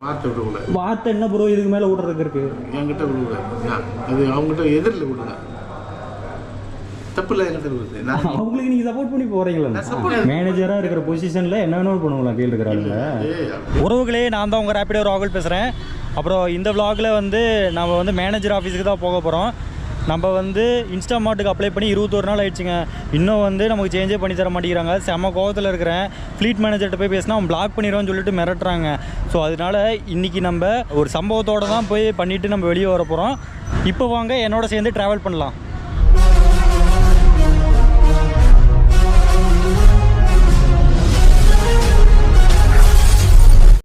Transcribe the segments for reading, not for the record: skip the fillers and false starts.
வார்த்தை விடக்கூடாது. வார்த்தை என்ன ப்ரோ இதுக்கு மேலே விடுறதுக்கு இருக்கு? என்கிட்ட விடக்கூடாது. அது அவங்ககிட்ட எதிரில் விடுங்க. தப்பு இல்லை, என்கிட்ட விடுது. அவங்களுக்கு நீங்கள் சப்போர்ட் பண்ணி போகிறீங்களா? மேனேஜராக இருக்கிற பொசிஷனில் என்ன வேணும் பண்ணுவோம் கீழே இருக்கிறாங்க. உறவுகளே, நான் தான் உங்கள் ரேப்பிடோ ராகுல் பேசுகிறேன். அப்புறம் இந்த விளாகில் வந்து நம்ம வந்து மேனேஜர் ஆஃபீஸுக்கு தான் போக போகிறோம். நம்ம வந்து இன்ஸ்டாமார்ட்டுக்கு அப்ளை பண்ணி 21 நாள் ஆயிடுச்சுங்க. இன்னும் வந்து நமக்கு சேஞ்சே பண்ணி தர மாட்டேங்கிறாங்க. செம்ம கோவத்தில் இருக்கிறேன். ஃப்ளீட் மேனேஜர்கிட்ட போய் பேசினா அவன் பிளாக் பண்ணிடுவான்னு சொல்லிட்டு மிரட்டுறாங்க. ஸோ அதனால் இன்றைக்கி நம்ம ஒரு சம்பவத்தோடு தான் போய் பண்ணிவிட்டு நம்ம வெளியே வர போகிறோம். இப்போ வாங்க என்னோட சேர்ந்து ட்ராவல் பண்ணலாம்.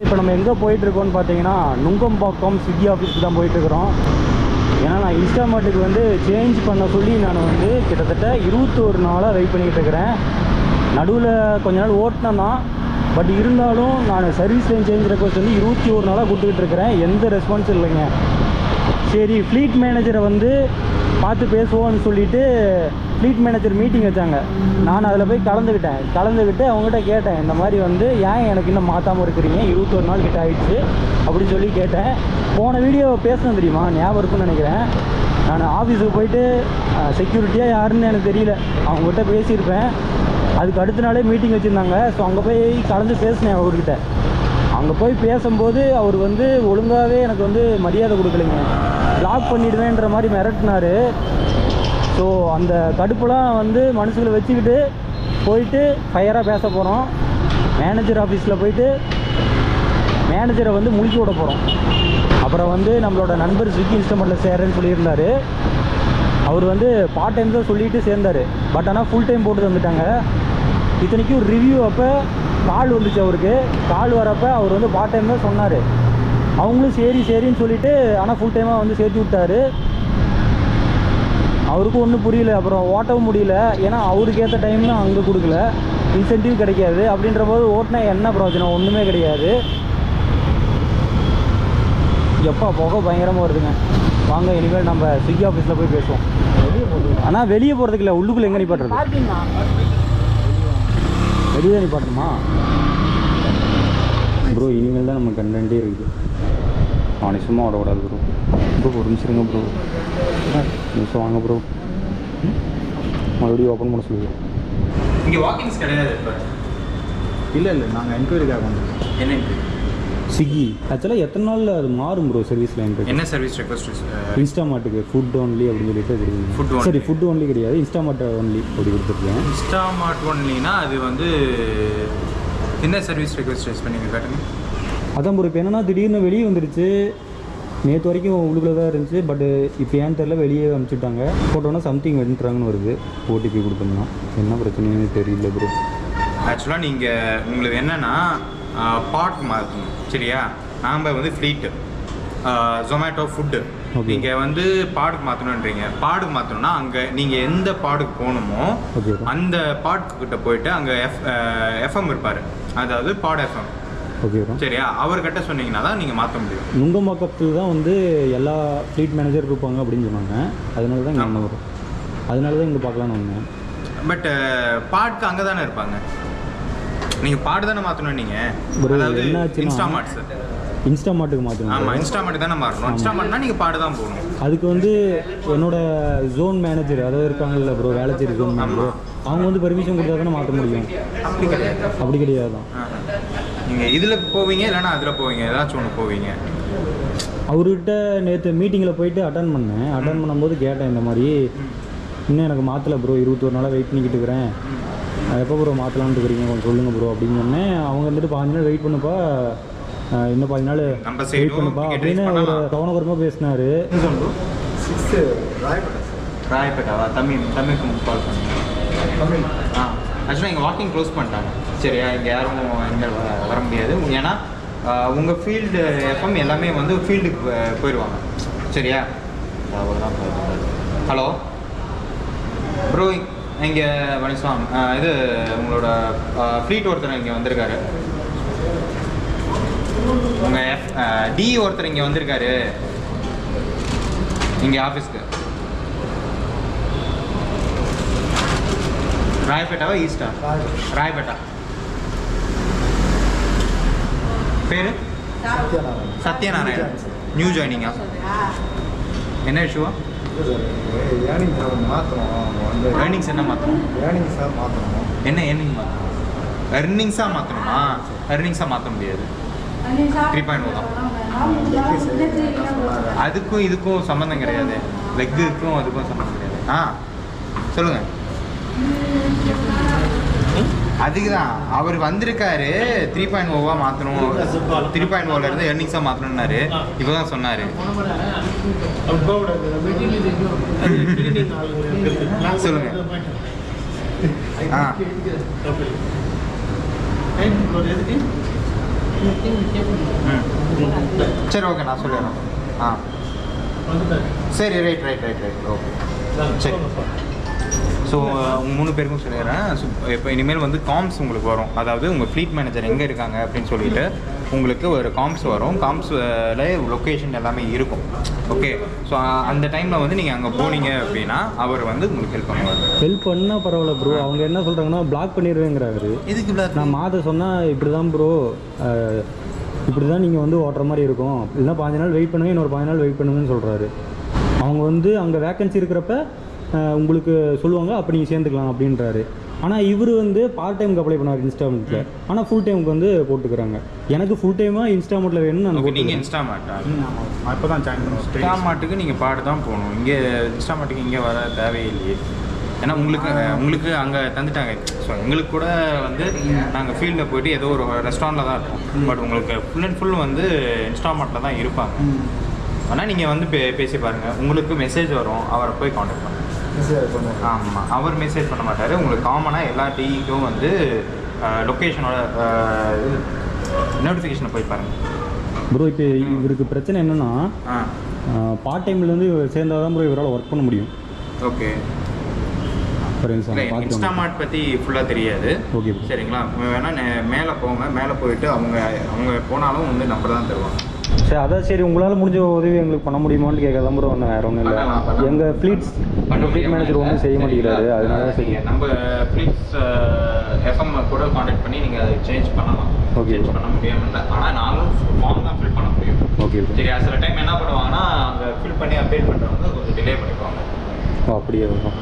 இப்போ நம்ம எங்கே போயிட்டுருக்கோன்னு பார்த்தீங்கன்னா நுங்கம்பாக்கம் ஸ்விக்கி ஆஃபீஸ்க்கு தான் போயிட்டுருக்குறோம். ஏன்னா நான் இன்ஸ்டாமார்ட்டுக்கு வந்து சேஞ்ச் பண்ண சொல்லி நான் வந்து கிட்டத்தட்ட 21 நாளாக வெயிட் பண்ணிக்கிட்டு இருக்கிறேன். நடுவில் கொஞ்ச நாள் ஓட்டினேன் தான். பட் இருந்தாலும் நான் சர்வீஸ் லைன் சேஞ்ச் ரெக்வஸ்ட் வந்து 21 நாளாக கொடுத்துக்கிட்டு இருக்கிறேன். எந்த ரெஸ்பான்ஸும் இல்லைங்க. சரி, ஃப்ளீட் மேனேஜரை வந்து பார்த்து பேசுவோன்னு சொல்லிவிட்டு ஃப்ளீட் மேனேஜர் மீட்டிங் வச்சாங்க. நான் அதில் போய் கலந்துக்கிட்டு அவங்ககிட்ட கேட்டேன், இந்த மாதிரி வந்து ஏன் எனக்கு இன்னும் மாற்றாமல் இருக்கிறீங்க, 21 நாள் கிட்ட ஆகிடுச்சு அப்படின்னு சொல்லி கேட்டேன். போன வீடியோ பேசணும் தெரியுமா, ஞாபகம் இருக்குன்னு நினைக்கிறேன். நான் ஆஃபீஸுக்கு போயிட்டு செக்யூரிட்டியாக யாருன்னு எனக்கு தெரியல, அவங்ககிட்ட பேசியிருப்பேன். அதுக்கு அடுத்த நாளே மீட்டிங் வச்சுருந்தாங்க. ஸோ அங்கே போய் கலந்து பேசினேன் அவர்கிட்ட. அங்கே போய் பேசும்போது அவர் வந்து ஒழுங்காகவே எனக்கு வந்து மரியாதை கொடுக்கலைங்க. பிளாக் பண்ணிவிடுவேன்ற மாதிரி மிரட்டினார். ஸோ அந்த கடுப்பெல்லாம் வந்து மனசுக்குள்ள வச்சுக்கிட்டு போயிட்டு ஃபயராக பேச போகிறோம். மேனேஜர் ஆஃபீஸில் போயிட்டு மேனேஜரை வந்து முழிக்க விட போகிறோம். அப்புறம் வந்து நம்மளோட நண்பர் ஸ்விக்கி இன்ஸ்டாமார்ட்டில் சேர்றேன்னு சொல்லியிருந்தார். அவர் வந்து பார்ட் டைம் தான் சொல்லிட்டு சேர்ந்தார். பட் ஆனால் ஃபுல் டைம் போட்டு வந்துட்டாங்க. இத்தனைக்கும் ரிவ்யூ அப்போ கால் வந்துச்சு. அவருக்கு கால் வரப்போ அவர் வந்து பார்ட் டைம் தான் சொன்னார். அவங்களும் சரின்னு சொல்லிவிட்டு ஆனால் ஃபுல் டைமாக வந்து சேர்த்து விட்டார். அவருக்கும் ஒன்றும் புரியல. அப்புறம் ஓட்டவும் முடியல. ஏன்னா அவருக்கு ஏற்ற டைம்லாம் அங்கே கொடுக்கல, இன்சென்டிவ் கிடைக்காது. அப்படின்ற போது ஓட்டினா என்ன பிரயோஜனம்? ஒன்றுமே கிடையாது. எப்போ புகை பயங்கரமாக வருதுங்க. வாங்க இனிமேல் நம்ம ஸ்விக்கி ஆஃபீஸில் போய் பேசுவோம். ஆனால் வெளியே போகிறதுக்கு இல்லை, உள்ளுக்குள்ளே எங்கே நிப்பாட்டுறது? வெளியே தான் நிப்பாட்டணுமா ப்ரோ? இனிமேல் தான் நம்ம கண்டென்ட்டே இருக்குது. அவனை சும்மா விடக்கூடாது ப்ரோ. ப்ரோ ஒரு நிமிஷம் இருங்க ப்ரோ. நிமிஷம் வாங்க ப்ரோ. மறுபடியும் ஓப்பன் பண்ண சொல்லுவோம். இங்கே வாக்கிங்ஸ் கிடையாது இப்போ? இல்லை நாங்கள் என்கொயரிக்காக வந்தோம். என்ன ஸ்விக்கி ஆக்சுவலாக எத்தனை நாளில் அது மாறும் ப்ரோ சர்வீஸ் லைன்? என்ன சர்வீஸ் ரெக்வஸ்ட்? இன்ஸ்டாமார்ட்டுக்கு ஃபுட் ஒன்லி அப்படின்னு சொல்லிட்டு கொடுக்குறீங்க. சரி, ஃபுட் ஒன்லி கிடையாது, இன்ஸ்டாமார்ட் ஒன்லி அப்படி கொடுத்துருக்கேன். இன்ஸ்டாமார்ட் ஒன்லினா அது வந்து என்ன சர்வீஸ் ரெக்வஸ்ட் ரைஸ் பண்ணி காட்டுங்க. அதான் ப்ரோ, இப்போ என்னென்னா திடீர்னு வெளியே வந்துருச்சு. நேற்று வரைக்கும் உள்ளுக்குள்ளே தான் இருந்துச்சு. பட் இப்போ ஏன்னு தெரில வெளியே அனுப்பிச்சுட்டாங்க. போட்டோன்னா சம்திங் வென்ட்றாங்கன்னு வருது. ஓடிபி கொடுத்தோம்னா என்ன பிரச்சனைன்னு தெரியல ப்ரோ. ஆக்சுவலாக நீங்கள் உங்களுக்கு என்னென்னா பாட் மாற்றணும், சரியா? நாம் வந்து ஃப்ளீட்டு ஜொமேட்டோ ஃபுட்டு நீங்கள் வந்து பாடுக்கு மாற்றணுன்றீங்க. பாடுக்கு மாற்றணும்னா அங்கே நீங்கள் எந்த பாடுக்கு போகணுமோ அந்த பாடுக்கிட்ட போயிட்டு அங்கே எஃப்எம் இருப்பார், அதாவது பாட் எஃப்எம். ஓகே, சரியா? அவர்கிட்ட சொன்னீங்கன்னா தான் நீங்கள் மாற்ற முடியும். நுங்கம்பாக்கத்தில் தான் வந்து எல்லா ஃப்ளீட் மேனேஜர் இருப்பாங்க அப்படின்னு சொன்னாங்க. அதனால தான் இங்கே வரும். அதனால தான் இங்கே பார்க்கலான்னு வந்தேன். பட் பாட்க்கு அங்கே தானே இருப்பாங்க. நீங்கள் பாடு தானே மாற்றணும். நீங்கள் அதாவது இன்ஸ்டாமார்ட்டுக்கு மாற்றணும். ஆமாம், இன்ஸ்டாமார்ட் தானே மாறணும். இன்ஸ்டாமார்ட்னா நீங்கள் பாடு தான் போகணும். அதுக்கு வந்து என்னோட ஜோன் மேனேஜர் அதாவது இருக்காங்கல்ல ப்ரோ, வேலைச்சேரி ஜோன் மேனேஜர், அவங்க வந்து பெர்மிஷன் கொடுத்தா தானே மாற்ற முடியும். அப்படி கிடையாது தான். நீங்கள் இதில் போவீங்க இல்லைன்னா அதில் போவீங்க, ஏதாச்சும் ஒன்று போவீங்க. அவர்கிட்ட நேற்று மீட்டிங்கில் போயிட்டு அட்டன் பண்ணும்போது கேட்டேன், இந்த மாதிரி இன்னும் எனக்கு மாற்றலை ப்ரோ, 21 நாளாக வெயிட் பண்ணிக்கிட்டு இருக்கிறேன், எப்போ ப்ரோ மாற்றலான்ட்டு இருக்கிறீங்க, கொஞ்சம் சொல்லுங்கள் ப்ரோ அப்படின்னு சொன்னேன். அவங்க வந்துட்டு 5 நாள் வெயிட் பண்ணுப்பா, இன்னும் 5 நாள் வெயிட் பண்ணுப்பா அப்படின்னு ஒரு கவனகரமாக பேசினார். ராயப்பேட்டாவா? தமிழுக்கு கால் பண்ணுங்க. ஆக்சுவலாக இங்கே வாக்கிங் க்ளோஸ் பண்ணிட்டாங்க, சரியா? இங்கே யாரும் இங்கே வர முடியாது. ஏன்னா உங்கள் ஃபீல்டு எஃப்எம் எல்லாமே வந்து ஃபீல்டுக்கு போயிடுவாங்க, சரியா? அவ்வளோதான். ஹலோ ப்ரோ, இங்கே வனிஸ்வாம், இது உங்களோட ஃப்ளீட் ஒருத்தர் இங்கே வந்திருக்காரு. உங்கள் டி ஒருத்தர் இங்கே வந்திருக்காரு இங்கே ஆஃபீஸ்க்கு. ராயப்பேட்டாவா ஈஸ்டா? ராயப்பேட்டா. பேர் சத்யநாராயண் நியூ ஜாயினிங்கா? என்ன இஷ்யூவா? ஏர்னிங்ஸ் என்ன மாற்றணும்? என்ன ஏர்னிங் மாற்றணும்? எர்னிங்ஸாக மாற்றணுமா? எர்னிங்ஸாக மாற்ற முடியாது. 3.0 தான். அதுக்கும் இதுக்கும் சம்மந்தம் கிடையாது. லெக்குக்கும் அதுக்கும் சம்மந்தம் கிடையாது. சொல்லுங்கள். அதுக்கு தான் அவர் வந்திருக்காரு 3.0 மாற்றணும், 3.0லேருந்து எர்னிங்ஸாக மாற்றணுன்னாரு. இப்போ தான் சொன்னார். சொல்லுங்கள். சரி, ஓகே, நான் சொல்லிடுறேன். சரி, ரைட். ஓகே, சரி. ஸோ உங்கள் 3 பேருக்கும் சொல்லிடுறேன். இப்போ இனிமேல் வந்து காம்ஸ் உங்களுக்கு வரும். அதாவது உங்கள் ஃப்ளீட் மேனேஜர் எங்கே இருக்காங்க அப்படின்னு சொல்லிட்டு உங்களுக்கு ஒரு காம்ஸ் வரும். காம்ஸில் லொக்கேஷன் எல்லாமே இருக்கும். ஓகே, ஸோ அந்த டைமில் வந்து நீங்கள் அங்கே போனீங்க அப்படின்னா அவர் வந்து உங்களுக்கு ஹெல்ப் பண்ணுவார். ஹெல்ப் பண்ணால் பரவாயில்ல ப்ரோ. அவங்க என்ன சொல்கிறாங்கன்னா பிளாக் பண்ணிடுவேங்கிறாரு. இதுக்கு பிளாக்? நான் மாத சொன்னால் இப்படி தான் ப்ரோ, இப்படி தான் நீங்கள் வந்து ஓட்டுற மாதிரி இருக்கும், இல்லைனா 15 நாள் வெயிட் பண்ணுங்க, இன்னொரு 15 நாள் வெயிட் பண்ணுங்கன்னு சொல்கிறாரு. அவங்க வந்து அங்கே வேக்கன்சி இருக்கிறப்ப உங்களுக்கு சொல்லுவாங்க, அப்போ நீங்கள் சேர்ந்துக்கலாம் அப்படின்றாரு. ஆனால் இவர் வந்து பார்ட் டைமுக்கு அப்ளை பண்ணார் இன்ஸ்டாமெண்ட்டில். ஆனால் ஃபுல் டைமுக்கு வந்து போட்டுக்கிறாங்க. எனக்கு ஃபுல் டைமாக இன்ஸ்டாமெண்ட்டில் வேணும்னு நான். நீங்கள் இன்ஸ்டாமார்ட்டா? இப்போ தான் ஜாயின் பண்ணுவோம். இன்ஸ்டாமார்ட்டுக்கு நீங்கள் பாட்டு தான் போகணும். இங்கே இன்ஸ்டாமார்ட்டுக்கு இங்கே வர தேவையில்லையே. ஏன்னா உங்களுக்கு அங்கே தந்துட்டாங்க. ஸோ எங்களுக்கு கூட வந்து நாங்கள் ஃபீல்டில் போய்ட்டு ஏதோ ஒரு ரெஸ்டாரண்ட்டில் தான் இருக்கோம். பட் உங்களுக்கு ஃபுல் அண்ட் ஃபுல் வந்து இன்ஸ்டாமார்ட்டில் தான் இருப்பாங்க. ஆனால் நீங்கள் வந்து பேசி பாருங்கள். உங்களுக்கு மெசேஜ் வரும், அவரை போய் காண்டாக்ட் பண்ணுங்கள். ஆமாம், அவர் மெசேஜ் பண்ண மாட்டார். உங்களுக்கு காமனாக எல்லா டீக்கும் வந்து லொக்கேஷனோட நோட்டிஃபிகேஷனை போய் பாருங்கள். ப்ரோ இப்போ இவருக்கு பிரச்சனை என்னென்னா, பார்ட் டைம்லேருந்து சேர்ந்தால் தான் ப்ரோ இவரால் ஒர்க் பண்ண முடியும். ஓகே, இன்ஸ்டாமார்ட் பற்றி ஃபுல்லாக தெரியாது. ஓகே சரிங்களா? வேணால் மேலே போங்க. மேலே போயிட்டு அவங்க போனாலும் வந்து நம்பர் தான் தருவாங்க. சரி, அதான் சரி, உங்களால் முடிஞ்ச உதவி எங்களுக்கு பண்ண முடியுமான்னு கேட்கலாம் ப்ரோ. ஒன்றும் வேறு ஒன்றும் இல்லை. எங்கள் ஃப்ளீட் மேனேஜர் ஒன்றும் செய்ய மாட்டேங்கிறாரு. அதனால சரி, நம்ம ஃப்ளீட்ஸ் எஃப்எம் கூட காண்டாக்ட் பண்ணி நீங்கள் அதை சேஞ்ச் பண்ணலாம். ஓகே, சேஞ்ச் பண்ண முடியாமல். ஆனால் நாங்களும் ஃபார்ம் தான் ஃபில் பண்ண முடியும். ஓகே, சரி. சில டைம் என்ன பண்ணுவாங்கன்னா அங்கே ஃபில் பண்ணி அப்டேட் பண்ணுறவங்க கொஞ்சம் டிலே பண்ணிக்குவாங்க. அப்படியே வரும்.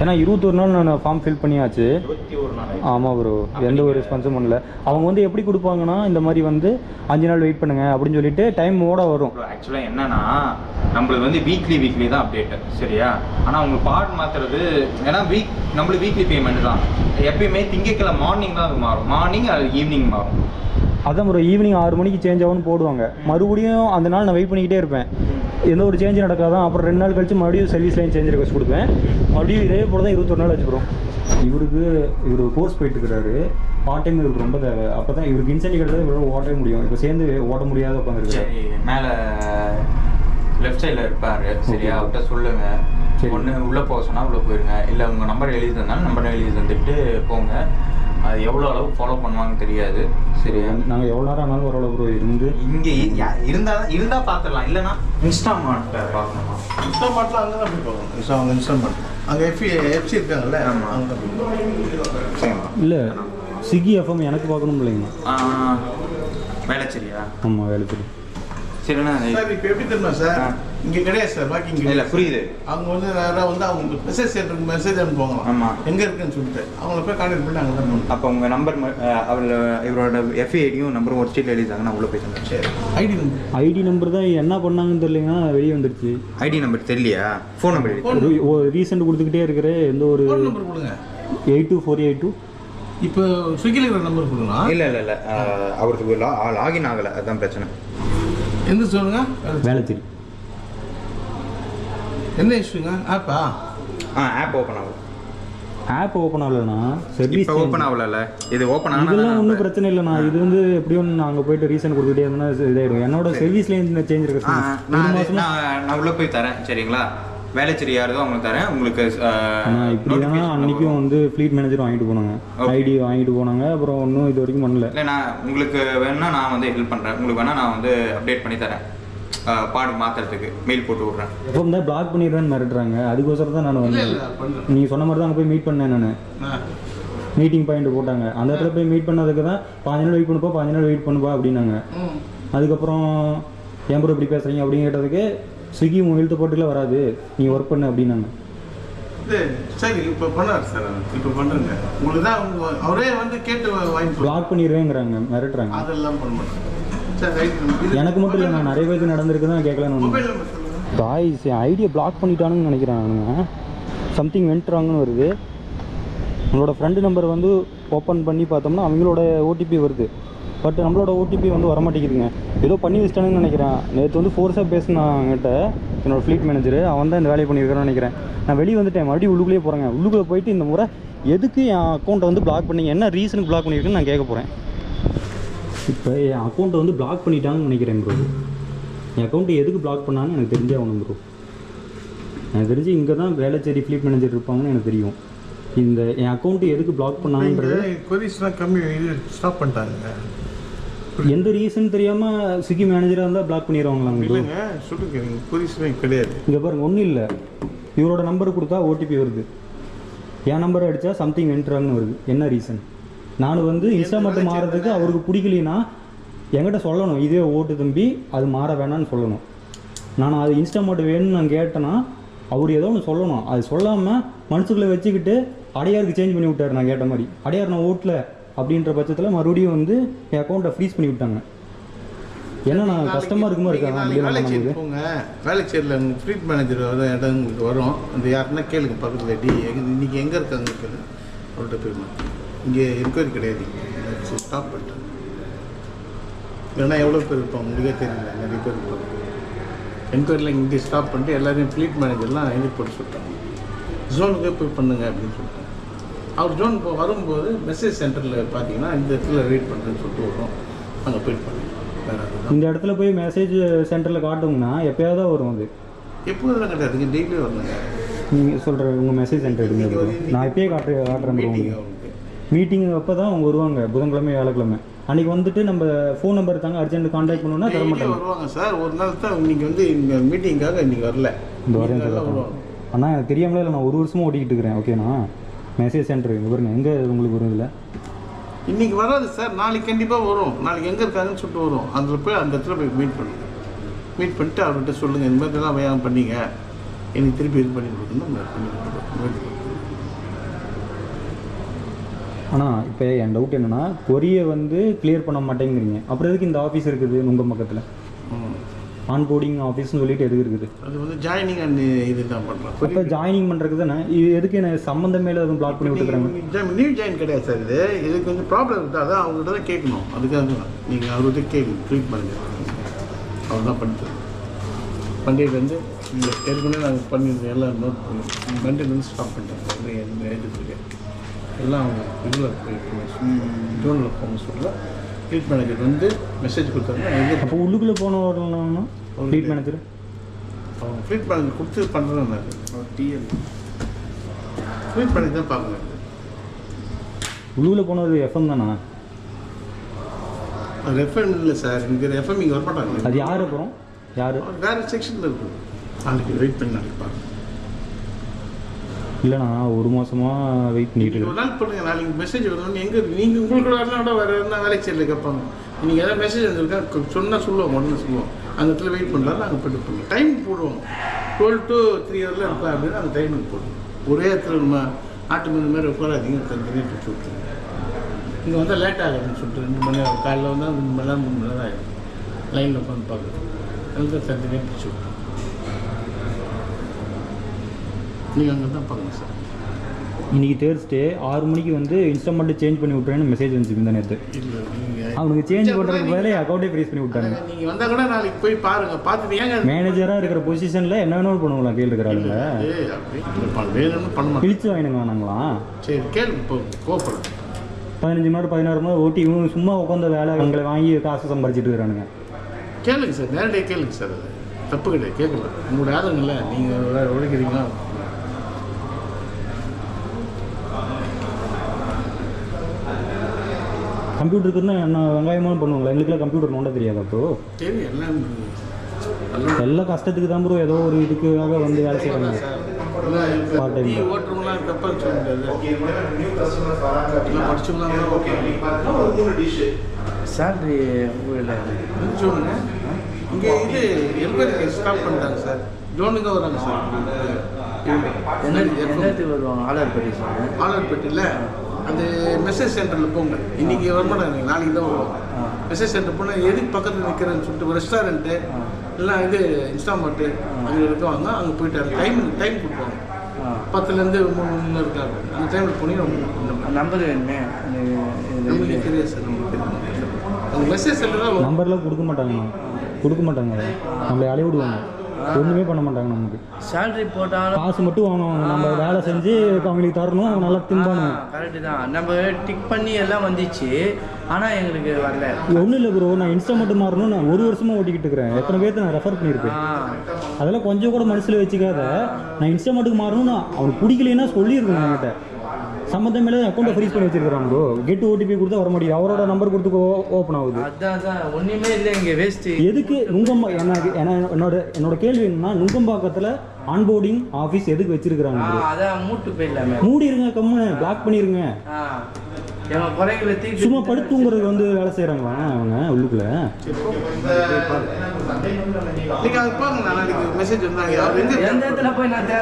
ஏன்னா 21 நாள் நான் ஃபார்ம் ஃபில் பண்ணியாச்சு. 21 நாள்? ஆமாம் ப்ரோ, எந்த ஒரு ரெஸ்பான்ஸும் பண்ணல. அவங்க வந்து எப்படி கொடுப்பாங்கன்னா, இந்த மாதிரி வந்து 5 நாள் வெயிட் பண்ணுங்க அப்படின்னு சொல்லிட்டு டைம் ஓட வரும். ஆக்சுவலாக என்னன்னா, நம்மளுக்கு வந்து வீக்லி தான் அப்டேட்டு. சரியா? ஆனால் அவங்க பார்ட் மாற்றுறது ஏன்னா நம்மளுக்கு வீக்லி பேமெண்ட் தான். எப்பயுமே திங்கக்கிழமை மார்னிங் தான் அது மாறும். மார்னிங் அது ஈவினிங் மாறும். அதான் ப்ரோ, ஈவினிங் 6 மணிக்கு சேஞ்ச் ஆகும்னு போடுவாங்க. மறுபடியும் அந்த நாள் நான் வெயிட் பண்ணிக்கிட்டே இருப்பேன். எந்த ஒரு சேஞ்ச் நடக்காதான். அப்புறம் 2 நாள் கழிச்சு மறுபடியும் சர்வீஸ் லைன் சேஞ்ச் ரெக்வஸ்ட் கொடுப்பேன். மறுபடியும் இதே போல தான் 21 நாள் ஆச்சு ப்ரோ. இவர் கோர்ஸ் போயிட்டு இருக்கிறாரு. பார்ட் டைம் இவருக்கு ரொம்ப தேவை. அப்போ தான் இவருக்கு இன்சென்டிவ் கிடையாது, இவரோட ஓட்டவே முடியும். இப்போ சேர்ந்து ஓட்ட முடியாத உட்காந்துருக்காரு. மேலே லெஃப்ட் சைடில் இருப்பார். சரியா? அவர்கிட்ட சொல்லுங்கள். ஒன்று உள்ளே போக சொன்னால் உள்ளே போயிருங்க. இல்லை உங்கள் நம்பர் எழுதி தந்தாலும் நம்பர் எழுதி தந்துட்டு போங்க. அது எவ்வளோ அளவு ஃபாலோ பண்ணுவாங்கன்னு தெரியாது. சரியா? நாங்கள் எவ்வளோ நேரம் ஆனாலும் ஒரு அளவு இருந்து இங்கே இருந்தால் பார்த்துடலாம். இல்லைன்னா இன்ஸ்டாமார்ட்டை பார்க்கணுமா? இன்ஸ்டாமார்ட்டில் அங்கே தான் போய் பார்க்கணும். அவங்க இன்ஸ்டாமார்ட் அங்கே எஃப்சி இருக்காங்கல்ல, அவங்க தான் போய். இல்லை, ஸ்விக்கி எஃப்எம் எனக்கு பார்க்கணும் இல்லைங்க. வேலைச்சேரியா? ஆமாம், வேலைச்சேரி. சரிண்ணா. சார் இப்போ எப்படி தெரியுமா சார், இங்கே கிடையாது சார் வாக்கிங். இல்லை, புரியுது. அவங்க வந்து நேராக வந்து அவங்க மெசேஜ் சென்டருக்கு மெசேஜ் அனுப்புவாங்களாம். ஆமாம், எங்கே இருக்குன்னு சொல்லிட்டு அவங்கள போய் கான்டாக்ட் பண்ணி அங்கே தான் போகணும். அப்போ உங்கள் நம்பர் இவரோட எஃப்ஏ ஐடியும் நம்பரும் ஒரு ஸ்ட்ரீட்டில் எழுதிட்டாங்க. நான் உள்ளே போய் சொன்னேன். சரி. ஐடி நம்பர் தான் என்ன பண்ணாங்கன்னு தெரியலங்கன்னா வெளியே வந்துருச்சு. ஐடி நம்பர் தெரியலையா? ஃபோன் நம்பர் ரீசெண்ட் கொடுத்துக்கிட்டே இருக்கிற எந்த ஒரு நம்பர் கொடுங்க. 82482. இப்போ ஸ்விக்கியில் இருக்கிற நம்பர் கொடுங்க. இல்லை அவருக்கு லாகின் ஆகலை, அதுதான் பிரச்சனை. எந்த சொல்லுங்க? வேலைச்சேரி. என்ன இஷ்யூங்க? ஆப்பா? ஆப் ஓப்பன் ஆகல. ஆப் ஓப்பன் ஆகலண்ணா, சர்வீஸ் ஓப்பன் ஆகல. இது ஓப்பன் ஆனால் இதெல்லாம் ஒன்றும் பிரச்சனை இல்லைண்ணா. இது வந்து எப்படியும் நாங்கள் போயிட்டு ரீசன் கொடுத்துட்டே இருந்தா இதாயிடும். என்னோட சர்வீஸ் லைன் சேஞ்ச் இருக்கு. நான் உள்ளே போய் தரேன். சரிங்களா? வேலைச்சேரி யாருதோ அவங்களுக்கு தரேன். உங்களுக்கு இப்படி அன்றைக்கும் வந்து ஃப்ளீட் மேனேஜர் வாங்கிட்டு போனாங்க, ஐடி வாங்கிட்டு போனாங்க. அப்புறம் ஒன்றும் இது வரைக்கும் பண்ணல. இல்லை, நான் உங்களுக்கு வேணும்னா நான் வந்து ஹெல்ப் பண்ணுறேன். உங்களுக்கு வேணால் நான் வந்து அப்டேட் பண்ணி தரேன். பாடு மாற்றுறதுக்கு மெயில் போட்டு விட்றேன். எப்போ தான் பிளாக் பண்ணிடுறேன்னு மிரட்டுறாங்க. அதுக்கோசரம் தான் நான் வந்து நீங்கள் சொன்ன மாதிரி தான் அங்கே போய் மீட் பண்ணேன். நான் மீட்டிங் பாயிண்ட் போட்டாங்க. அந்த இடத்துல போய் மீட் பண்ணதுக்கு தான் 15 நாள் வெயிட் பண்ணுப்பா, 15 நாள் வெயிட் பண்ணுப்பா அப்படின்னாங்க. அதுக்கப்புறம் ஏன் ப்ரோ இப்படி பேசுகிறீங்க அப்படின்னு கேட்டதுக்கு ஸ்விக்கி உங்கள் இழுத்து போட்டுல வராது, நீ ஒர்க் பண்ணு அப்படின்னாங்க. சரி இப்போ பண்ணார் சார், இப்போ பண்ணுறேங்க. உங்களுக்கு தான் அவரே வந்து கேட்டு வாங்கி பிளாக் பண்ணிடுவேங்கிறாங்க, மிரட்டுறாங்க. அதெல்லாம் பண்ண மாட்டேன் சார். எனக்கு மட்டும் இல்லை, நான் நிறைய பேருக்கு நடந்திருக்கு தான் கேட்கலான்னு. மொபைல் நம்பர் சொல்லுங்கள். காய்ஸ் என் ஐடியா பிளாக் பண்ணிட்டானுன்னு நினைக்கிறேன் நானுங்க. சம்திங் வென்ட்ராங்கன்னு வருது. நம்மளோட ஃப்ரெண்டு நம்பர் வந்து ஓப்பன் பண்ணி பார்த்தோம்னா அவங்களோட ஓடிபி வருது. பட் நம்மளோட ஓடிபி வந்து வரமாட்டேங்குதுங்க. ஏதோ பண்ணி வச்சிட்டானுன்னு நினைக்கிறேன். நேற்று வந்து ஃபோர்ஸாக பேசினாங்கிட்ட என்னோடய ஃப்ளீட் மேனேஜர், அவன் தான் இந்த வேலையை பண்ணியிருக்கான்னு நினைக்கிறேன். நான் வெளியே வந்துட்டேன், மறுபடியும் உள்ளுக்குள்ளேயே போகிறேங்க. உள்ளுக்குள்ளே போயிட்டு இந்த முறை எதுக்கு என் அக்கௌண்ட்டை வந்து பிளாக் பண்ணிங்க, என்ன ரீசனுக்கு பிளாக் பண்ணியிருக்குன்னு நான் கேட்க போகிறேன். இப்போ என் அக்கௌண்ட்டை வந்து பிளாக் பண்ணிட்டாங்கன்னு நினைக்கிறேன் ப்ரோ. என் அக்கௌண்ட்டை எதுக்கு பிளாக் பண்ணான்னு எனக்கு தெரிஞ்சே ஆகணும் ப்ரோ. எனக்கு தெரிஞ்சு இங்கே தான் வேலைச்சேரி ஃப்ளீட் மேனேஜர் இருப்பாங்கன்னு எனக்கு தெரியும். இந்த என் அக்கௌண்ட்டு எதுக்கு பிளாக் பண்ணாங்கன்றது கொரிஸ்லாம் கம்மி இது ஸ்டாப் பண்ணிட்டாங்க. எந்த ரீசன் தெரியாமல் ஸ்விக்கி மேனேஜராக இருந்தால் பிளாக் பண்ணிடுவாங்களா? இல்லைங்க சொல்லுங்க, நீங்கள் கொரிஸ்லாம் கிடையாது. இங்கே பாருங்கள், ஒன்றும் இல்லை. இவரோட நம்பர் கொடுத்தா ஓடிபி வருது, என் நம்பரை அடித்தா சம்திங் என்ட்ராங்கன்னு வருது. என்ன ரீசன்? நான் வந்து இன்ஸ்டாமார்ட் மாறுறதுக்கு அவருக்கு பிடிக்கலைன்னா என்கிட்ட சொல்லணும், இதே ஓட்டு தம்பி அது மாற வேணான்னு சொல்லணும். நான் அது இன்ஸ்டாமார்ட் வேணும்னு நான் கேட்டேன்னா அவர் ஏதோ ஒன்று சொல்லணும். அது சொல்லாமல் மனசுக்குள்ளே வச்சுக்கிட்டு அடையாருக்கு சேஞ்ச் பண்ணி விட்டார். நான் கேட்ட மாதிரி அடையார் நான் ஓட்டல அப்படின்ற பட்சத்தில் மறுபடியும் வந்து என் அக்கௌண்ட்டை ஃப்ரீஸ் பண்ணி விட்டாங்க. ஏன்னா நான் கஷ்டமாக இருக்குமா இருக்காங்க. வேலைச்சேரி போங்க, வேலைச்சேரியில் உங்கள் ஃப்ளீட் மேனேஜர் இடம் உங்களுக்கு வரும். அந்த யாருன்னா கேளுங்க பக்கத்தில், இன்றைக்கி எங்கே இருக்காங்க கேளு, அவர்கிட்ட போய். இங்கே என்கொயரி கிடையாது, ஸ்டாப் பண்ணிட்டேன். இல்லைன்னா எவ்வளோ பேர் இருப்பாங்க உங்களுக்கே தெரியல, நிறைய பேர் இருப்பாங்க. என்கொயரியில் இங்கே ஸ்டாப் பண்ணிட்டு எல்லாரையும் ஃப்ளீட் மேனேஜர்லாம் எழுதி போட்டு சொல்லிட்டாங்க, ஜோனுக்கே போய் பண்ணுங்க அப்படின்னு சொல்லிட்டாங்க. அவர் ஜோன் இப்போ வரும்போது மெசேஜ் சென்டரில் பார்த்தீங்கன்னா இந்த இடத்துல வெயிட் பண்ணுறேன்னு சொல்லிட்டு வரும், அங்கே போயிட்டு பண்ணுங்க. இந்த இடத்துல போய் மெசேஜ் சென்டரில் காட்டுங்கன்னா எப்போயாவது தான் வரும். அது எப்போதெல்லாம் கிடையாதுங்க, டெய்லியும் வரணுங்க. நீங்கள் சொல்கிற உங்கள் மெசேஜ் சென்டர் எடுங்க, நான் இப்போயே காட்டுறேன். மீட்டிங் அப்போ தான் அவங்க வருவாங்க, புதன்கிழமை வியாழக்கிழமை. அன்றைக்கி வந்துட்டு நம்ம ஃபோன் நம்பர் தாங்க அர்ஜென்ட் கான்டாக்ட் பண்ணணும்னா தர மாட்டாங்க. வருவாங்க சார், ஒரு நாள் தான் இன்றைக்கி வந்து இங்கே மீட்டிங்காக இன்றைக்கி வரல. இந்த வரேன் சார். ஆனால் எனக்கு தெரியாமலே இல்லை, நான் ஒரு வருஷமாக ஓட்டிக்கிட்டு இருக்கிறேன். ஓகேண்ணா, மெசேஜ் சென்டர் இங்கே பாருங்க, எங்கே உங்களுக்கு வரும் இதில். இன்றைக்கி வராது சார், நாளைக்கு கண்டிப்பாக வரும். நாளைக்கு எங்கே இருக்காங்கன்னு சொல்லிட்டு வரும். அதில் போய் அந்த இடத்துல போய் மீட் பண்ணுங்கள். மீட் பண்ணிட்டு அவர்கிட்ட சொல்லுங்கள், இந்த மாதிரிலாம் வேகம் பண்ணிங்க, எனக்கு திருப்பி இது பண்ணி கொடுக்கணும். ஆனால் இப்போ என் டவுட் என்னென்னா, கொரியை வந்து கிளியர் பண்ண மாட்டேங்கிறீங்க, அப்புறம் எதுக்கு இந்த ஆஃபீஸ் இருக்குது உங்கள் பக்கத்தில்? ஆன்போர்டிங் ஆஃபீஸ்னு சொல்லிட்டு எதுக்கு இருக்குது? அது வந்து ஜாயினிங் அண்ட் இது தான் பண்ணுறோம். இப்போ ஜாயினிங் பண்ணுறதுக்கு தானே, இது எதுக்கு என்ன சம்மந்தம் மேலே எதுவும் பிளாக் பண்ணி விட்டுக்கிறாங்க? நியூ ஜாயின் கிடையாது சார், இதுக்கு கொஞ்சம் ப்ராப்ளம் இருக்குது, அதான் அவங்கள்ட்ட தான் கேட்கணும். அதுக்காக தான் நீங்கள் அவர்கிட்ட கேட்கணும், ட்ரீட் பண்ணுங்கள். அவர் தான் பண்ணிட்டு வண்டியில் வந்து இந்த ஏற்கனவே நாங்கள் பண்ணியிருந்தோம், எல்லாம் நோட் பண்ணி வண்டியில் வந்து ஸ்டாப் பண்ணிட்டோம். எடுத்துருக்கேன் எல்லாம் அவங்க இதில் ஜோனில் போக சொல்ல ஃப்ளீட் மேனேஜர் வந்து மெசேஜ் கொடுத்தாங்க. அப்போ உள்ளுக்குள்ளே போனவர்கள்னா ஃப்ளீட் மேனேஜர் அவங்க ஃப்ளீட் மேனேஜர் கொடுத்து பண்ணுறேன். டிஎல் ஃப்ளீட் மேனேஜர் தான் பார்க்குறேன். உள்ளுக்குள்ளே போனது எஃப்எம் தானா? அது எஃப்எம் இல்லை சார், இங்கே எஃப்எம் இங்கே வரமாட்டாங்க. அது யார்? அப்புறம் யார்? வேறு செக்ஷனில் இருக்கும். நாளைக்கு வெயிட் பண்ணி நாளைக்கு பாருங்கள். இல்லைண்ணா, ஒரு மாதமாக வெயிட் பண்ணிட்டு ஒரு நாள் பண்ணுங்கள், நாளைக்கு மெசேஜ் வரணும்னு. எங்கே நீங்கள் உங்களுக்கு வரலாம் விட வேறு எதுனா வேலைக்கு செய்யல கேட்பாங்க. நீங்கள் எதாவது மெசேஜ் வந்துருக்கா சொன்னால் சொல்லுவோம், உடனே சொல்லுவோம். அந்த இடத்துல வெயிட் பண்ணலாம், நாங்கள் போய்ட்டு பண்ணுவோம். டைம் போடுவோம், 12 to 3 ஹவரில் இருப்பேன் அப்படின்னு அந்த டைமுக்கு போடுவோம். ஒரே இடத்துல நம்ம நாட்டு மணி மாதிரி உட்காராதீங்க, தனியாக பிடிச்சி விட்டுருங்க. இங்கே வந்தால் லேட் ஆகுதுன்னு சொல்லிட்டு 2 மணி ஆகும். காலையில் வந்தால் 2 மணி நேரம் 3 மணி நேரம் ஆகிடும் லைனில் உட்காந்து பார்க்குறது. அதுதான் தனியாக பிடிச்சி விட்டுருவோம். நீங்கள் அங்கே தான் பார்க்கணும் சார். இன்றைக்கி தேர்ஸ்டே 6 மணிக்கு வந்து இன்ஸ்டாமார்ட் சேஞ்ச் பண்ணி விட்றேன்னு மெசேஜ் வந்துச்சு இந்த நேரத்து. இல்லை அவனுக்கு சேஞ்ச் பண்ணுறதுக்கு பதிலே அக்கௌண்ட்டே ஃப்ரீஸ் பண்ணி விட்டாங்க. நீங்கள் வந்தால் கூட நாளைக்கு போய் பாருங்கள், பார்த்துட்டு ஏங்க மேனேஜராக இருக்கிற பொசிஷனில் என்ன வேணும் பண்ணுவாங்களா கேள்விக்கிறாங்க. வேணும்னு பண்ண மாட்டேன், பிடிச்சு வாங்கினுங்க வேணாங்களாம். சரி கேள்வி இப்போ கோப்படும். 15 மணி நேரம் 16 மணி நேரம் ஓட்டி இவங்க சும்மா உட்காந்த வேலை அவங்களை வாங்கி காசு சம்பாரிச்சிட்டு இருக்கிறானுங்க. கேளுங்க சார், நேரடியாக கேளுங்க சார், அது தப்பு கிடையாது, கேட்கலாம். உங்களோட ஆதங்கள்ல நீங்கள் உழைக்கிறீங்களா? கம்ப்யூட்டருக்கு தான் என்ன வெங்காயமாக பண்ணுவாங்களா? எங்களுக்குலாம் கம்ப்யூட்டர் நோண்ட தெரியாது. அப்போ சரி எல்லாம் எல்லாம் கஷ்டத்துக்கு தான் ப்ரோ, ஏதோ ஒரு இதுக்காக வந்து வேலை செய்கிறாங்க. பார்ட் டைம் ஓட்டுறவங்களாம் தப்பாக சொல்ல முடியாது. படிச்சவங்களாம் சேலரி ஊரில் ஜோனுங்க இங்கே இது எல்பருக்கு ஸ்டாப் பண்ணிட்டாங்க சார். ஜோனுக்கு வராங்க சார். என்னத்துக்கு வருவாங்க? ஆளார்பேட்டை சார். ஆளார்பேட்டையில் அந்த மெசேஜ் சென்டரில் போங்க. இன்றைக்கி வரமாட்டாங்க, நாளைக்கு தான் வருவாங்க. மெசேஜ் சென்டர் போனால் எதுக்கு பக்கத்தில் நிற்கிறேன்னு சொல்லிட்டு ரெஸ்டாரண்ட்டு எல்லாம் இது இன்ஸ்டாமார்ட்டு அங்கே இருக்குவாங்க. அங்கே போயிட்டு டைம் கொடுப்பாங்க. 10லேருந்து 3 இருக்காங்க. அந்த டைமில் போனீங்கன்னா நம்பர் வேணுமே. நம்மளுக்கு தெரியாது சார். நம்மளுக்கு தெரியாது. அந்த மெசேஜ் சென்டர் தான் நம்பர்லாம் கொடுக்க மாட்டாங்க நம்மளை அலைய விடுவாங்க. ஒன்றுமே பண்ண மாட்டாங்க. நமக்கு சேலரி போட்டாலும் காசு மட்டும் வாங்குவாங்க. நம்ம வேலை செஞ்சு அவங்களுக்கு தரணும், அவங்க நல்லா தின்பானுங்க. கரெக்டு தான். நம்ம டிக் பண்ணி எல்லாம் வந்துச்சு, ஆனால் எங்களுக்கு வரல. ஒன்றும் இல்லை ப்ரோ, நான் இன்ஸ்டா மட்டும் மாறணும். நான் 1 வருஷமாக ஓட்டிக்கிட்டு இருக்கிறேன். எத்தனை பேர்த்து நான் ரெஃபர் பண்ணியிருப்பேன். அதெல்லாம் கொஞ்சம் கூட மனசில் வச்சுக்காத. நான் இன்ஸ்டா மட்டும் மாறணும்னு அவனுக்கு பிடிக்கலைன்னா சொல்லியிருக்கேன். என்கிட்ட சம்மந்தம் மேலே அக்கௌண்ட்டை ஃப்ரீஸ் பண்ணி வச்சிருக்காங்க ப்ரோ. கெட் ஓடிபி கொடுத்தா வர முடியும். அவரோட நம்பர் கொடுத்து ஓப்பன் ஆகுது. அதான் ஒன்றுமே இல்லை இங்கே வேஸ்ட்டு. எதுக்கு என்னோட கேள்வி என்னன்னா, நுங்கம்பாக்கத்தில் ஆன்போர்டிங் ஆஃபீஸ் எதுக்கு வச்சிருக்கிறாங்க? அதான் மூட்டு போயிடலாமே. மூடிருங்க, கம்முன்னு பிளாக் பண்ணிருங்க. சும்மா படுத்துங்கிறது வந்து வேலை செய்கிறாங்களா அவங்க உள்ளுக்குள்ள?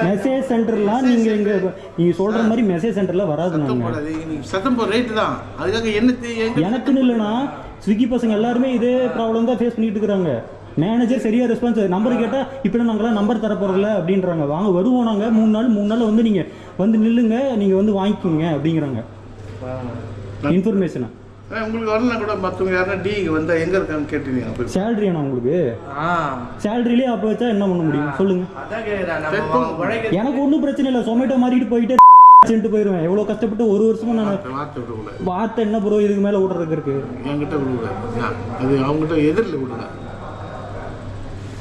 மெசேஜ் சென்டர்லாம் நீங்கள் சொல்கிற மாதிரி மெசேஜ் சென்டரில் வராது. எனக்குன்னு இல்லைனா ஸ்விக்கி பசங்க எல்லாருமே இதே ப்ராப்ளம் தான் ஃபேஸ் பண்ணிட்டு இருக்கிறாங்க. மேனேஜர் சரியாக ரெஸ்பான்ஸ் நம்பர் கேட்டால் இப்போ நாங்களாம் நம்பர் தர போகிறதில்ல அப்படின்றாங்க. வாங்க வருவோம் நாங்கள் 3 நாள் வந்து நீங்கள் வந்து நில்லுங்க, நீங்கள் வந்து வாங்கிக்கோங்க அப்படிங்கிறாங்க இன்ஃபர்மேஷனை. உங்களுக்கு வரலாம் கூட மற்றவங்க யாரும் டி வந்தால் எங்கே இருக்கான்னு கேட்டுருவீங்க. சேலரி ஆனால் உங்களுக்கு சேலரியிலே அப்போ வச்சா என்ன பண்ண முடியும் சொல்லுங்க? எனக்கு ஒன்றும் பிரச்சனை இல்லை. சொமேட்டோ மாறிட்டு போயிட்டு போயிடுவேன். எவ்வளோ கஷ்டப்பட்டு 1 வருஷமா நான் வார்த்தை என்ன ப்ரோ இதுக்கு மேலே விடுறதுக்கு இருக்கு? என்கிட்ட விடுங்க, அது அவங்ககிட்ட எதிரில் விடுங்க.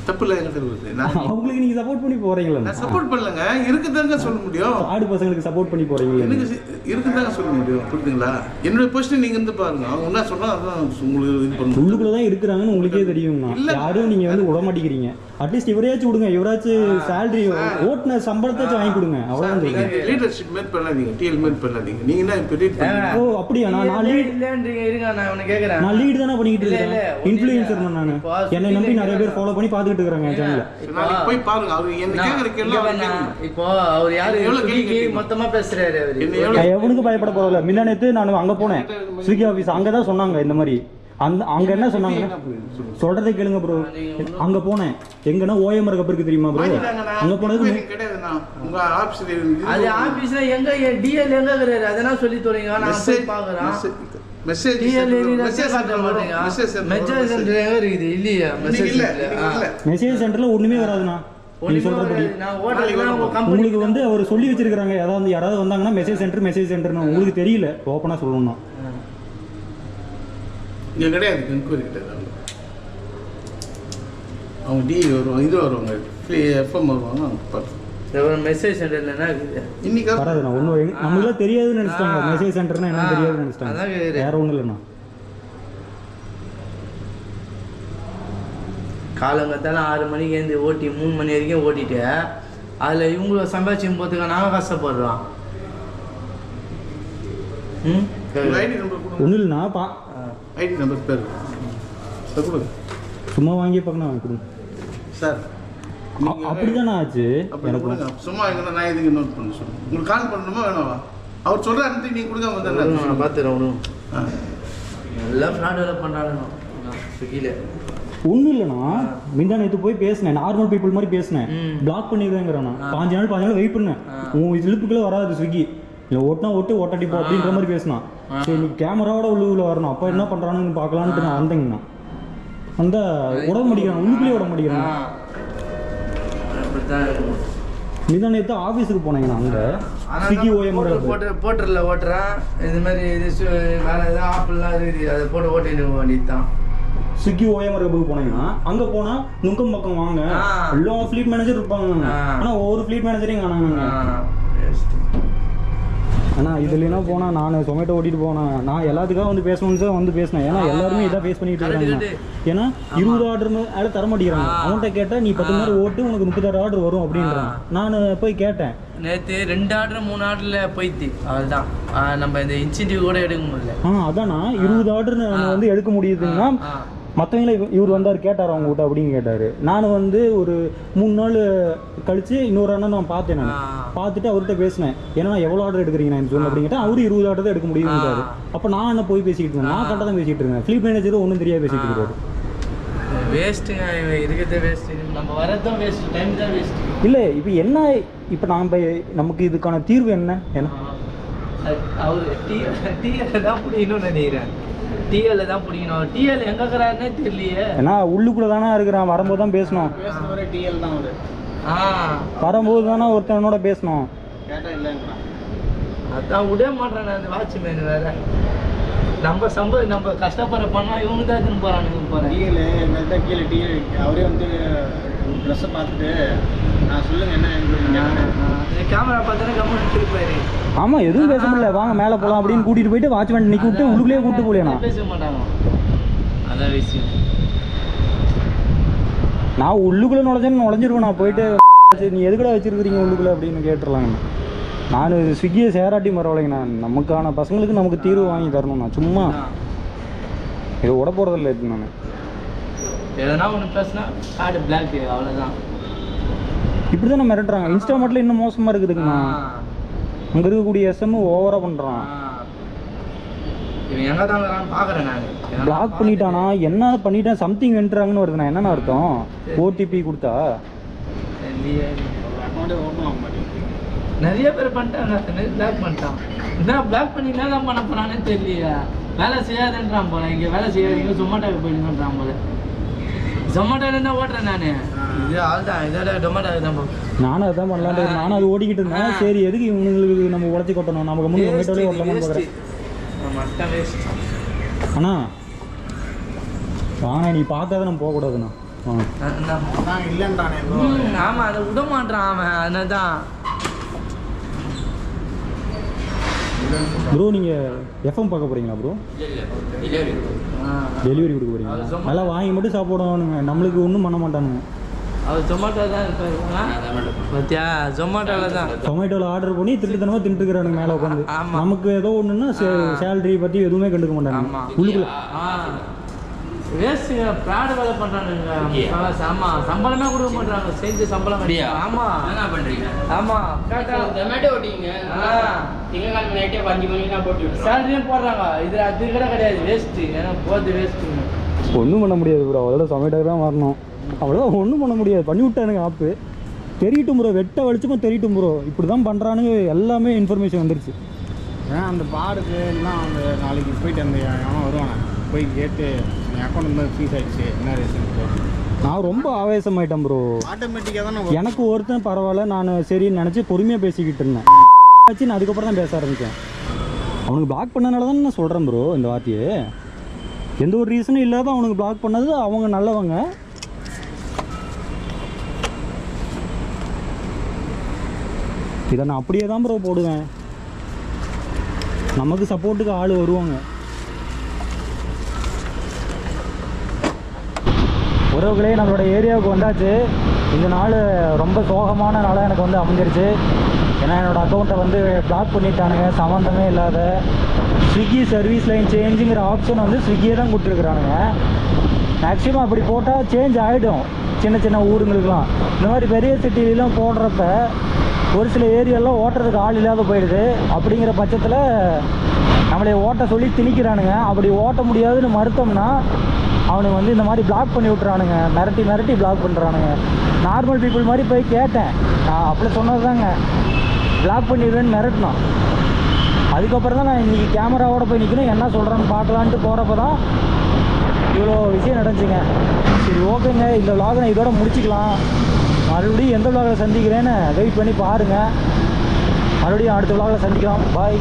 தப்பு இல்லை. என்கிட்ட விடுது. அவங்களுக்கு நீங்கள் சப்போர்ட் பண்ணி போகிறீங்களா? நான் சப்போர்ட் பண்ணலங்க, இருக்குதாங்க சொல்ல முடியும். ஆடு பசங்களுக்கு சப்போர்ட் பண்ணி போகிறீங்களா? எனக்கு இருக்குதாங்க சொல்ல முடியும். புரியுதுங்களா? என்னோட பொசிஷன் நீங்கள் வந்து பாருங்க. அவங்க என்ன சொன்னால் அதான் உங்களுக்கு இது பண்ணுங்க. உள்ளுக்குள்ள தான் இருக்கிறாங்கன்னு உங்களுக்கே தெரியுங்கண்ணா. யாரும் நீங்கள் வந்து விட மாட்டேங்கிறீங்க. அட்லீஸ்ட் இவரையாச்சும் விடுங்க. இவராச்சும் சேலரி ஓட்டுன சம்பளத்தாச்சும் வாங்கி கொடுங்க. அவ்வளோதான் தெரியும். லீடர்ஷிப் மேட் பண்ணாதீங்க, டிஎல் மேட் பண்ணாதீங்க. நீங்கள் என்ன இப்போ ரீட் பண்ணுங்க. ஓ அப்படியா? நான் லீட் இருங்க, நான் உனக்கு கேட்குறேன். நான் லீடு தானே பண்ணிக்கிட்டு இருக்கேன். இன்ஃப்ளூயன்சர் நான். என்னை நம்பி நிறைய பேர் ஃபாலோ பண்ணி பார்த்துக்கிட்டு இருக்கிறாங்க என் சேனலில். போய் பாருங்க. அவர் என்ன கேட்குறதுக்கெல்லாம் இப்போ அவர் யாரு மொத்தமாக பேசுறாரு. எவனுக்கு பயப்பட போறதில்ல. முந்தா நேத்து நான் அங்கே போனேன் ஸ்விக்கி ஆஃபீஸ். அங்கே தான் சொன்னாங்க இந்த மாதிரி. அங்கே என்ன சொன்னாங்க சொல்றதை கேளுங்க ப்ரோ. அங்கே போனேன். எங்கன்னா ஓஎம்ஆர் கப் இருக்கு தெரியுமா ப்ரோ? அங்கே போனது அது ஆஃபீஸ்ல எங்க டிஎல் எங்க இருக்கிறாரு அதெல்லாம் சொல்லி தோறீங்க. நான் போய் பார்க்குறேன். மெசேஜ் சென்டர்ல ஒண்ணுமே வராதுண்ணா. நீங்க சொல்றபடி உங்களுக்கு வந்து அவர் சொல்லி வச்சிருக்காங்க. யாராவது வந்தாங்கன்னா மெசேஜ் சென்டர் உங்களுக்கு தெரியல. ஓப்பனா சொல்லணும்னா இங்கே கிடையாது. என்கொயரி கிடையாது. அவங்க டி வருவாங்க, இது வருவாங்க, எஃப்எம் வருவாங்க. அவங்க பார்த்து மெசேஜ் சென்டர்ல இன்னைக்கு வராதுண்ணா. ஒன்றும் நம்மளாம் தெரியாதுன்னு நினைச்சிட்டாங்க. மெசேஜ் சென்டர்னா என்ன தெரியாதுன்னு நினைச்சிட்டாங்க. வேற ஒன்றும் இல்லைண்ணா. காலங்கத்தால 6 மணிக்கு எழுந்து ஓட்டி 3 மணி வரைக்கும் ஓட்டிட்டு அதில் இவங்கள சம்பாதிச்சும் போகிறதுக்கு நாங்கள் கஷ்டப்படுறோம். ஐடி நம்பர் ஒன்றும் இல்லைண்ணா. ஐடி நம்பர் பேர் கொடுங்க. சும்மா வாங்கி பார்க்கணும் கொடுங்க சார். அப்படிதானே ஆச்சு. எனக்கு சும்மா எங்கன்னா நான் இதுக்கு நோட் பண்ண சொல்லுங்கள். உங்களுக்கு கால் பண்ணணுமா வேணாவா? அவர் சொல்கிறாரு நீங்கள் கொடுங்க வந்து நான் பார்த்துறேன். எல்லாம் ஃப்ராட் டெவலப் பண்ணுறாங்க ஸ்விக்கியில். ஒன்றும் இல்லைண்ணா. முந்தா நேற்று போய் பேசினேன். நார்மல் பீப்புள் மாதிரி பேசினேன். பிளாக் பண்ணிடுறேங்கிறேண்ணா. 5 நாள் வெயிட் பண்ணேன். உன் இழுப்புக்குள்ளே வராது ஸ்விக்கி. இல்லை ஓட்டாடிப்போ அப்படின்ற மாதிரி பேசினான். சரி நீ கேமராவோட உள்ளுக்குள்ளே வரணும். அப்போ என்ன பண்ணுறானுன்னு பார்க்கலான்ட்டு நான் வந்தேங்கண்ணா. அந்த உடம்பு முடிக்கிறான். உள்ளுக்குள்ளேயே உடம்பு முடிக்கிறான். முந்தா நேற்று ஆஃபீஸுக்கு போனேங்கண்ணா. அங்கே ஸ்விக்கி போட்டரில் ஓட்டுறேன். இது மாதிரி இது வேறு ஏதாவது ஆப்பிள்லாம் இருக்குது. அதை போட்டு ஓட்டிட்டு வேண்டியது தான். ஸ்விக்கி ஓஎம்ஆர் கப்புக்கு போனீங்கன்னா அங்கே போனால் நுங்கம் பக்கம் வாங்க எல்லா ஃப்ளீட் மேனேஜர் இருப்பாங்க. ஆனால் ஒவ்வொரு ஃப்ளீட் மேனேஜரையும் காணாங்க. ஆனால் இதுலனா போனால் நான் Zomato ஓட்டிட்டு போனேன். நான் எல்லாத்துக்காக வந்து பேசணும்னு தான் வந்து பேசினேன். ஏன்னா எல்லாருமே இதான் ஃபேஸ் பண்ணிட்டு இருக்காங்க. ஏன்னா 20 ஆர்டர் அதில் தர மாட்டேங்கிறாங்க. அவன்கிட்ட கேட்டால் நீ 10 மணி ஓட்டு உனக்கு 36 ஆர்டர் வரும் அப்படின்றான். நான் போய் கேட்டேன், நேற்று 2 ஆர்டர் 3 ஆர்டரில் போயிடுச்சு. அதுதான் நம்ம இந்த இன்சென்டிவ் கூட எடுக்க முடியல. அதானா 20 ஆர்டர் நான் வந்து எடுக்க முடியுதுன்னா மற்றவங்கள இவர் வந்தார் கேட்டார் அவங்ககிட்ட அப்படின்னு கேட்டார். நான் வந்து ஒரு 3 நாள் கழித்து இன்னொரு அண்ணன் நான் பார்த்தேன். நான் பார்த்துட்டு அவர்கிட்ட பேசினேன், ஏன்னா எவ்வளோ ஆர்டர் எடுக்கிறீங்க நான் சொல்லு அப்படின்னு கேட்டால் அவரு 20 ஆர்டர் தான் எடுக்க முடியும்ன்றாரு. அப்போ நான் என்ன போய் பேசிக்கிட்டு இருந்தேன், நான் கரெக்டாக தான் பேசிகிட்டு இருக்கேன். ஃப்ளிப் மேனேஜர் ஒன்றும் தெரியாது பேசிகிட்டு இருக்காரு. வேஸ்ட்டுங்க, இருக்கிறதே வேஸ்ட்டு, நம்ம வரதான் வேஸ்ட்டு, டைம் தான் வேஸ்ட்டு. இல்லை இப்போ என்ன, இப்போ நமக்கு இதுக்கான தீர்வு என்ன? ஏன்னா அவர் டிஎல் தான் பிடிக்கணும்னு நினைக்கிறேன். டிஎல் தான் பிடிக்கணும். டிஎல் எங்கே இருக்கிறாருன்னே தெரியலையே. ஏன்னா உள்ளுக்குள்ளே தானே இருக்கிறான். வரும்போது தான் பேசணும். பேசுனவரே டிஎல் தான் அவரு. வரும்போது தானே ஒருத்தனோட பேசணும். கேட்டால் இல்லைங்கிறான். அதான் விட மாட்டேன் அந்த வாட்ச்மேன் வேற. நம்ம கஷ்டப்படுற பண்ணால் இவங்க தான் எடுத்துன்னு போகிறானுங்க. போகிறேன் டிஎல் எங்கள்கிட்ட கீழே டிஎல் அவரே வந்து ட்ரெஸ்ஸை பார்த்துட்டு நான் சொல்லுங்க என்ன இந்த கேமரா பார்த்தானே கம்முன்னு திருப்பாரு. ஆமாம் எதுவும் பேச முடியல, வாங்க மேலே போகலாம் அப்படின்னு கூட்டிகிட்டு போயிட்டு வாட்ச்மேன் நிற்க விட்டு உள்ளுக்குள்ளேயே கூப்பிட்டு போலேண்ணா பேச மாட்டாங்க. அதான் விஷயம். நான் உள்ளுக்குள்ளே நுழைஞ்சிருவேன். நான் போயிட்டு நீ எதுக்கடா வச்சுருக்கிறீங்க உள்ளுக்குள்ளே அப்படின்னு கேட்டுடலாங்கண்ணா. நான் ஸ்விக்கியை சேராட்டி பரவாயில்லைங்கண்ணா. நமக்கான பசங்களுக்கு நமக்கு தீர்வு வாங்கி தரணும்ண்ணா. சும்மா இதை விட போகிறதில்ல. நான் எதனா ஒன்று பேசினா கார்டு பிளாக், அவ்வளோதான். இப்படி தான் மிரட்டுறாங்க. இன்ஸ்டாமார்ட்டில் இன்னும் மோசமாக இருக்குதுங்கண்ணா. அங்கே இருக்கக்கூடிய எஸ்எம் ஓவராக பண்ணுறான். இவன் எங்கே தான் வரான்னு பார்க்குறேன் நான். பிளாக் பண்ணிட்டானா என்ன பண்ணிட்டேன், சம்திங் என்ட்ராங்கன்னு வருதுண்ணா. என்னென்ன அர்த்தம்? ஓடிபி கொடுத்தா அக்கௌண்ட்டே ஓப்பன் ஆக மாட்டேங்குது. நிறைய பேர் பண்ணிட்டாங்க. பிளாக் பண்ணிட்டான். என்ன பிளாக் பண்ணி என்ன தான் பண்ண போனானே தெரியலையா. வேலை செய்யாதுன்றான் போல. இங்கே வேலை செய்யாதீங்க, Zomatoக்கு போயிடுங்கன்றான் போல. Zomatoல தான் ஓட்டுறேன் நான். இது ஆள் தான், இதோட டொமேட்டோக்கு தான் போகிறேன். நானும் அதான் பண்ணலான்ட்டு நானும் அது ஓடிக்கிட்டு இருந்தேன். சரி எதுக்கு இவங்களுக்கு நம்ம உடச்சி கொட்டணும், நமக்கு முன்னாடி Zomatoலே ஓட்டலாம்னு பார்க்குறேன். அண்ணா வாங்க, நீ பார்க்காத நம்ம போகக்கூடாதுண்ணா. அதான் இல்லைன்றானே. ஆமாம், அதை விட மாட்டான் அவன். அதனால தான் ப்ரோ நீங்கள் எஃப்எம் பார்க்க போகிறீங்களா ப்ரோ? டெலிவரி கொடுக்க போகிறீங்களா? நல்லா வாங்கி மட்டும் சாப்பிடுவானுங்க, நம்மளுக்கு ஒன்றும் பண்ண மாட்டானுங்க. அவர் Zomato தான் இருப்பாரு. பார்த்தியா, Zomatoவில் தான். Zomatoவில் ஆர்டர் பண்ணி திருட்டுத்தனமாக தின்ட்டுக்கிறானுங்க மேலே உட்காந்து. நமக்கு ஏதோ ஒன்றுன்னா சேலரி பற்றி எதுவுமே கண்டுக்க மாட்டாங்க. உள்ளுக்குள்ள வேஸ்ட்டுங்க, ப்ராடு வேலை பண்ணுறானுங்க. ஆமாம், சம்பளமே கொடுக்க மாட்டாங்க. செஞ்சு சம்பளம். ஆமாம், என்ன பண்ணுறீங்க? ஆமாம், Zomato ஓட்டிங்க. திங்கக்கிழமை நைட்டே 5 மணிக்கெலாம் போட்டு சேலரியும் போடுறாங்க. இது அது கூட கிடையாது, வேஸ்ட்டு. ஏன்னா போகிறது வேஸ்ட்டுங்க. ஒன்றும் பண்ண முடியாது ப்ரோ. அதோட Zomato தான் வரணும், அவ்வளோதான். ஒன்றும் பண்ண முடியாது. பண்ணி விட்டானுங்க ஆப்பு. தெரியட்டும் ப்ரோ, வெட்ட வலிச்சுக்கும் தெரியட்டும் ப்ரோ. இப்படி தான் பண்ணுறானுங்க. எல்லாமே இன்ஃபர்மேஷன் வந்துருச்சு. ஏன்னா அந்த பாருக்கு எல்லாம் அந்த நாளைக்கு போயிட்டு அந்த அவன் வருவானே போய் கேட்டு என் அக்கௌண்ட் வந்து ஃபீஸ் ஆகிடுச்சு என்ன ரீசன். நான் ரொம்ப ஆவேசமாயிட்டேன் ப்ரோ. ஆட்டோமேட்டிக்காக தானே எனக்கு ஒருத்தன் பரவாயில்ல, நான் சரின்னு நினச்சி பொறுமையாக பேசிக்கிட்டு இருந்தேன். ஆச்சு நான் அதுக்கப்புறம் தான் பேச ஆரம்பித்தேன். அவனுக்கு பிளாக் பண்ணனால தான் நான் சொல்கிறேன் ப்ரோ இந்த வார்த்தையே. எந்த ஒரு ரீசனும் இல்லாத அவனுக்கு பிளாக் பண்ணது அவங்க நல்லவங்க. இதை நான் அப்படியே தான் ப்ரோ போடுவேன். நமக்கு சப்போர்ட்டுக்கு ஆள் வருவாங்க. உறவுகளே, நம்மளோட ஏரியாவுக்கு வந்தாச்சு. இந்த நாள் ரொம்ப சோகமான நாளாக எனக்கு வந்து அமைஞ்சிருச்சு. ஏன்னா என்னோடய அக்கௌண்ட்டை வந்து பிளாக் பண்ணிட்டானுங்க, சம்மந்தமே இல்லாத. ஸ்விக்கி சர்வீஸ் லைன் சேஞ்சுங்கிற ஆப்ஷன் வந்து ஸ்விக்கியே தான் கொடுத்துருக்குறானுங்க. மேக்ஸிமம் அப்படி போட்டால் சேஞ்ச் ஆகிடும் சின்ன சின்ன ஊருங்களுக்கெலாம். இந்த மாதிரி பெரிய சிட்டிலாம் போடுறப்ப ஒரு சில ஏரியாலாம் ஓட்டுறதுக்கு ஆள் இல்லாத போயிடுது. அப்படிங்கிற பட்சத்தில் நம்மளை ஓட்ட சொல்லி திணிக்கிறானுங்க. அப்படி ஓட்ட முடியாதுன்னு மறுத்தோம்னா அவனுக்கு வந்து இந்த மாதிரி பிளாக் பண்ணி விட்றானுங்க. மிரட்டி மிரட்டி பிளாக் பண்ணுறானுங்க. நார்மல் பீப்புள் மாதிரி போய் கேட்டேன். நான் அப்படி சொன்னது தாங்க, பிளாக் பண்ணிடுவேன்னு மிரட்டினோம். அதுக்கப்புறம் தான் நான் இன்றைக்கி கேமராவோட போய் நிற்கணும், என்ன சொல்கிறேன்னு பார்க்கலான்ட்டு போகிறப்ப தான் இவ்வளோ விஷயம் நடந்துச்சுங்க. சரி ஓகேங்க, இந்த vlog நான் இதோட முடிச்சுக்கலாம். மறுபடியும் எந்த vlogல சந்திக்கிறேன்னு வெயிட் பண்ணி பாருங்கள். மறுபடியும் அடுத்த vlogல சந்திக்கலாம். பாய்.